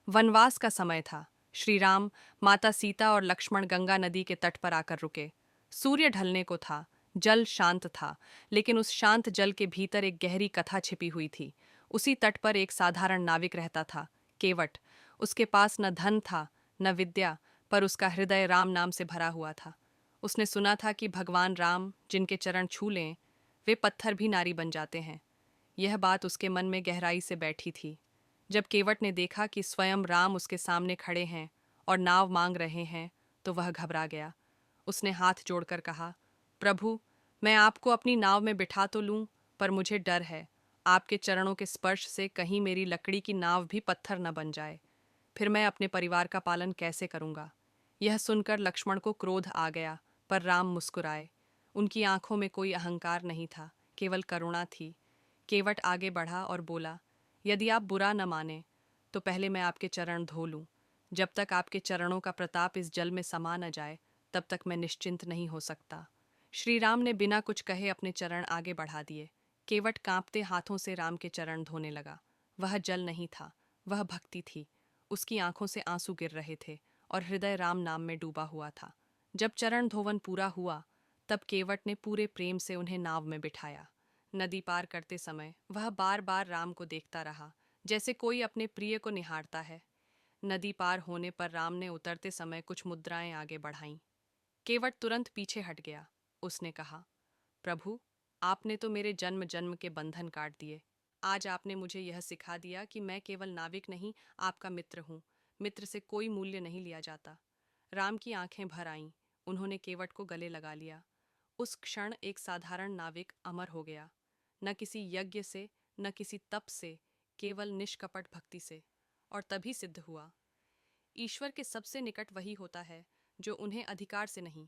वनवास का समय था। श्री राम, माता सीता और लक्ष्मण गंगा नदी के तट पर आकर रुके। सूर्य ढलने को था। जल शांत था, लेकिन उस शांत जल के भीतर एक गहरी कथा छिपी हुई थी। उसी तट पर एक साधारण नाविक रहता था, केवट। उसके पास न धन था, न विद्या, पर उसका हृदय राम नाम से भरा हुआ था। उसने सुना था कि भगवान राम जिनके चरण छू लें, वे पत्थर भी नारी बन जाते हैं। यह बात उसके मन में गहराई से बैठी थी। जब केवट ने देखा कि स्वयं राम उसके सामने खड़े हैं और नाव मांग रहे हैं, तो वह घबरा गया। उसने हाथ जोड़कर कहा, प्रभु, मैं आपको अपनी नाव में बिठा तो लूं, पर मुझे डर है आपके चरणों के स्पर्श से कहीं मेरी लकड़ी की नाव भी पत्थर न बन जाए। फिर मैं अपने परिवार का पालन कैसे करूंगा। यह सुनकर लक्ष्मण को क्रोध आ गया, पर राम मुस्कुराए। उनकी आंखों में कोई अहंकार नहीं था, केवल करुणा थी। केवट आगे बढ़ा और बोला, यदि आप बुरा न माने तो पहले मैं आपके चरण धो लूं। जब तक आपके चरणों का प्रताप इस जल में समा न जाए, तब तक मैं निश्चिंत नहीं हो सकता। श्री राम ने बिना कुछ कहे अपने चरण आगे बढ़ा दिए। केवट कांपते हाथों से राम के चरण धोने लगा। वह जल नहीं था, वह भक्ति थी। उसकी आंखों से आंसू गिर रहे थे और हृदय राम नाम में डूबा हुआ था। जब चरण धोवन पूरा हुआ, तब केवट ने पूरे प्रेम से उन्हें नाव में बिठाया। नदी पार करते समय वह बार बार राम को देखता रहा, जैसे कोई अपने प्रिय को निहारता है। नदी पार होने पर राम ने उतरते समय कुछ मुद्राएं आगे बढ़ाईं। केवट तुरंत पीछे हट गया। उसने कहा, प्रभु, आपने तो मेरे जन्म जन्म के बंधन काट दिए। आज आपने मुझे यह सिखा दिया कि मैं केवल नाविक नहीं, आपका मित्र हूँ। मित्र से कोई मूल्य नहीं लिया जाता। राम की आंखें भर आईं। उन्होंने केवट को गले लगा लिया। उस क्षण एक साधारण नाविक अमर हो गया, न किसी यज्ञ से, न किसी तप से, केवल निष्कपट भक्ति से। और तभी सिद्ध हुआ, ईश्वर के सबसे निकट वही होता है जो उन्हें अधिकार से नहीं,